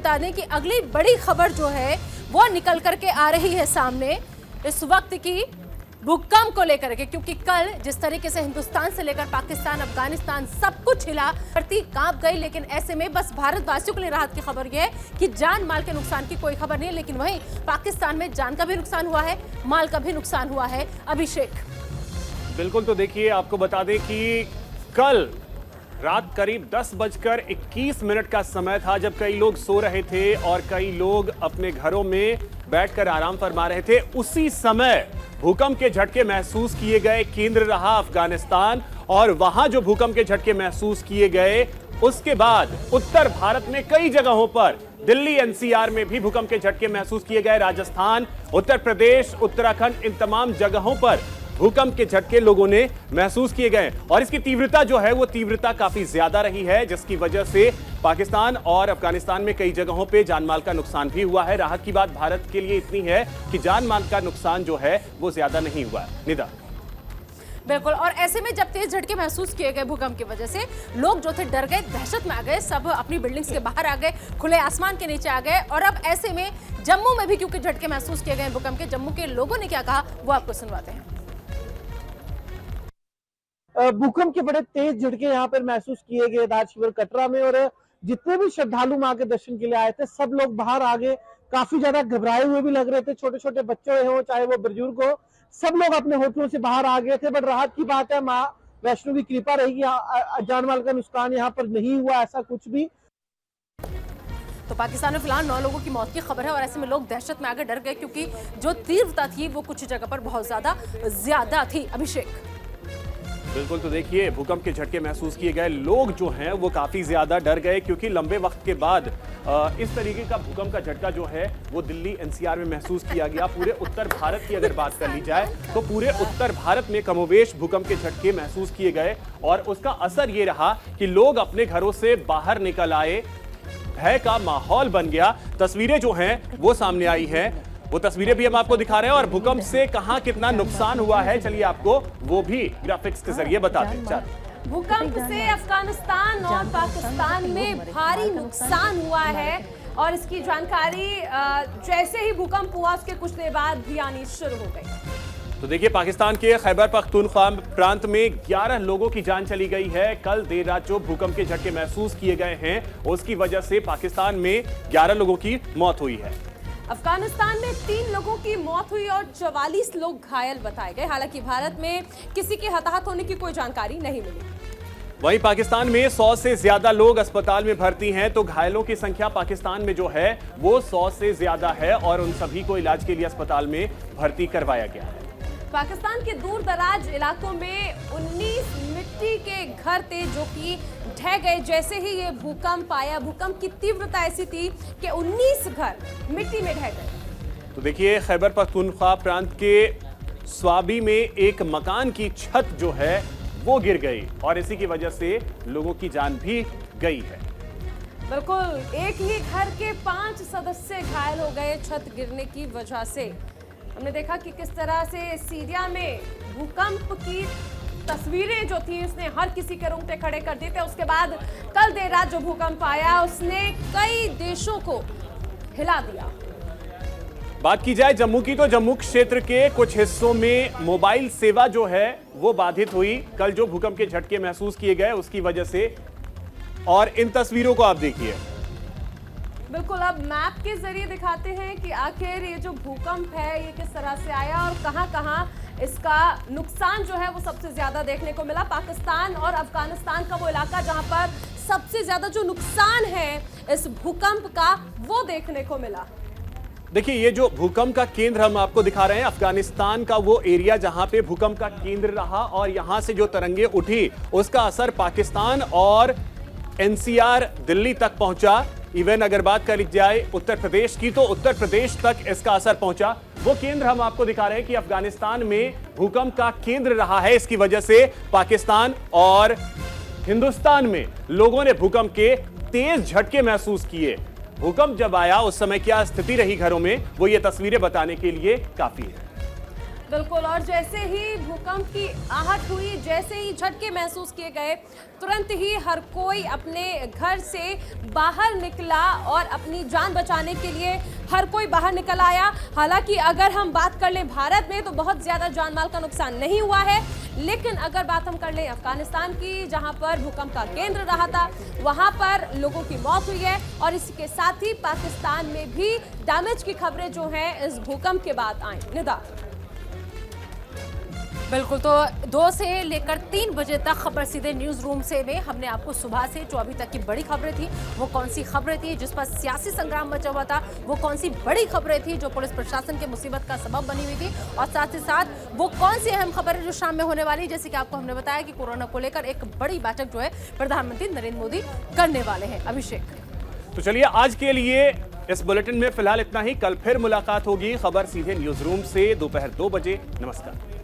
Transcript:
बता दें कि अगली बड़ी खबर जो है वो निकल करके आ रही है सामने इस वक्त की भूकंप को लेकर के, क्योंकि कल जिस तरीके से हिंदुस्तान से लेकर पाकिस्तान, अफगानिस्तान सब कुछ हिला, धरती कांप गई। लेकिन ऐसे में बस भारतवासियों के लिए राहत की खबर यह है कि जान माल के नुकसान की कोई खबर नहीं है, लेकिन वहीं पाकिस्तान में जान का भी नुकसान हुआ है, माल का भी नुकसान हुआ है। अभिषेक, बिल्कुल, तो देखिए आपको बता दें कि कल रात करीब 10:21 का समय था जब कई लोग सो रहे थे और कई लोग अपने घरों में बैठकर आराम फरमा रहे थे। उसी समय भूकंप के झटके महसूस किए गए। केंद्र रहा अफगानिस्तान और वहां जो भूकंप के झटके महसूस किए गए उसके बाद उत्तर भारत में कई जगहों पर, दिल्ली एनसीआर में भी भूकंप के झटके महसूस किए गए। राजस्थान, उत्तर प्रदेश, उत्तराखंड, इन तमाम जगहों पर भूकंप के झटके लोगों ने महसूस किए गए और इसकी तीव्रता जो है वो तीव्रता काफी ज्यादा रही है, जिसकी वजह से पाकिस्तान और अफगानिस्तान में कई जगहों पे जानमाल का नुकसान भी हुआ है। राहत की बात भारत के लिए इतनी है कि जानमाल का नुकसान जो है वो ज्यादा नहीं हुआ है। निदा, बिल्कुल। और ऐसे में जब तेज झटके महसूस किए गए भूकंप की वजह से लोग जो थे डर गए, दहशत में आ गए, सब अपनी बिल्डिंग्स के बाहर आ गए, खुले आसमान के नीचे आ गए। और अब ऐसे में जम्मू में भी क्योंकि झटके महसूस किए गए भूकंप के, जम्मू के लोगों ने क्या कहा वो आपको सुनवाते हैं। भूकंप के बड़े तेज झटके यहाँ पर महसूस किए गए राजशिवर कटरा में, और जितने भी श्रद्धालु मां के दर्शन के लिए आए थे सब लोग बाहर आ गए। काफी ज्यादा घबराए हुए भी लग रहे थे, छोटे छोटे बच्चे हो चाहे वो बुजुर्ग हो, सब लोग अपने होटलों से बाहर आ गए थे। बट राहत की बात है, मां वैष्णो की कृपा रही, जानमाल का नुकसान यहाँ पर नहीं हुआ, ऐसा कुछ भी। तो पाकिस्तान में फिलहाल 9 लोगों की मौत की खबर है और ऐसे में लोग दहशत में आगे डर गए क्योंकि जो तीव्रता थी वो कुछ जगह पर बहुत ज्यादा थी। अभिषेक, बिल्कुल, तो देखिए भूकंप के झटके महसूस किए गए, लोग जो हैं वो काफी ज्यादा डर गए क्योंकि लंबे वक्त के बाद इस तरीके का भूकंप का झटका जो है वो दिल्ली एनसीआर में महसूस किया गया। पूरे उत्तर भारत की अगर बात कर ली जाए तो पूरे उत्तर भारत में कमोवेश भूकंप के झटके महसूस किए गए और उसका असर ये रहा कि लोग अपने घरों से बाहर निकल आए, भय का माहौल बन गया। तस्वीरें जो हैं वो सामने आई हैं, वो तस्वीरें भी हम आपको दिखा रहे हैं और भूकंप से कहां कितना नुकसान हुआ है चलिए आपको वो भी ग्राफिक्स के जरिए बताते हैं। भूकंप से अफगानिस्तान और पाकिस्तान में भारी नुकसान हुआ है और इसकी जानकारी जैसे ही भूकंप हुआ उसके कुछ देर बाद भी आनी शुरू हो गई। तो देखिए पाकिस्तान के खैबर पख्तूनख्वा प्रांत में 11 लोगों की जान चली गई है। कल देर रात जो भूकंप के झटके महसूस किए गए हैं उसकी वजह से पाकिस्तान में 11 लोगों की मौत हुई है। अफगानिस्तान में 3 लोगों की मौत हुई और 44 लोग घायल बताए गए। हालांकि भारत में किसी के हताहत होने की कोई जानकारी नहीं मिली। वहीं पाकिस्तान में 100 से ज्यादा लोग अस्पताल में भर्ती हैं, तो घायलों की संख्या पाकिस्तान में जो है वो 100 से ज्यादा है और उन सभी को इलाज के लिए अस्पताल में भर्ती करवाया गया है। पाकिस्तान के दूर दराज इलाकों में 19 मिट्टी के घर थे जो कि ढह गए जैसे ही ये भूकंप आया। भूकंप की तीव्रता ऐसी थी कि 19 घर मिट्टी में ढह गए। तो देखिए खैबर पख्तूनख्वा प्रांत के स्वाबी में एक मकान की छत जो है वो गिर गई और इसी की वजह से लोगों की जान भी गई है। बिल्कुल, एक ही घर के 5 सदस्य घायल हो गए छत गिरने की वजह से। हमने देखा कि किस तरह से सीरिया में भूकंप की तस्वीरें जो थी उसने हर किसी के रोंगटे खड़े कर दिए थे। उसके बाद कल देर रात जो भूकंप आया उसने कई देशों को हिला दिया। बात की जाए जम्मू की तो जम्मू क्षेत्र के कुछ हिस्सों में मोबाइल सेवा जो है वो बाधित हुई कल जो भूकंप के झटके महसूस किए गए उसकी वजह से। और इन तस्वीरों को आप देखिए। बिल्कुल, अब मैप के जरिए दिखाते हैं कि आखिर ये जो भूकंप है ये किस तरह से आया और कहां-कहां इसका नुकसान जो है वो सबसे ज्यादा देखने को मिला। पाकिस्तान और अफगानिस्तान का वो इलाका जहां पर सबसे ज्यादा जो नुकसान है इस भूकंप का वो देखने को मिला। देखिए ये जो भूकंप का केंद्र हम आपको दिखा रहे हैं, अफगानिस्तान का वो एरिया जहां पे भूकंप का केंद्र रहा और यहां से जो तरंगे उठी उसका असर पाकिस्तान और एनसीआर दिल्ली तक पहुंचा। इवन अगर बात कर जाए उत्तर प्रदेश की तो उत्तर प्रदेश तक इसका असर पहुंचा। वो केंद्र हम आपको दिखा रहे हैं कि अफगानिस्तान में भूकंप का केंद्र रहा है। इसकी वजह से पाकिस्तान और हिंदुस्तान में लोगों ने भूकंप के तेज झटके महसूस किए। भूकंप जब आया उस समय क्या स्थिति रही घरों में वो ये तस्वीरें बताने के लिए काफी है। बिल्कुल, और जैसे ही भूकंप की आहट हुई, जैसे ही झटके महसूस किए गए, तुरंत ही हर कोई अपने घर से बाहर निकला और अपनी जान बचाने के लिए हर कोई बाहर निकल आया। हालांकि अगर हम बात कर लें भारत में तो बहुत ज़्यादा जान माल का नुकसान नहीं हुआ है, लेकिन अगर बात हम कर लें अफगानिस्तान की, जहां पर भूकंप का केंद्र रहा था, वहां पर लोगों की मौत हुई है और इसके साथ ही पाकिस्तान में भी डैमेज की खबरें जो हैं इस भूकंप के बाद आई। निदा, बिल्कुल, तो 2 से लेकर 3 बजे तक खबर सीधे न्यूज़ रूम से में हमने आपको सुबह से जो अभी तक की बड़ी खबरें थी वो कौन सी खबरें थी जिस पर सियासी संग्राम मचा हुआ था, वो कौन सी बड़ी खबरें थी जो पुलिस प्रशासन के मुसीबत का सबब बनी हुई थी, और साथ ही साथ वो कौन सी अहम खबरें जो शाम में होने वाली, जैसे कि आपको हमने बताया कि कोरोना को लेकर एक बड़ी बैठक जो है प्रधानमंत्री नरेंद्र मोदी करने वाले हैं। अभिषेक, तो चलिए आज के लिए इस बुलेटिन में फिलहाल इतना ही। कल फिर मुलाकात होगी खबर सीधे न्यूज रूम से दोपहर 2 बजे। नमस्कार।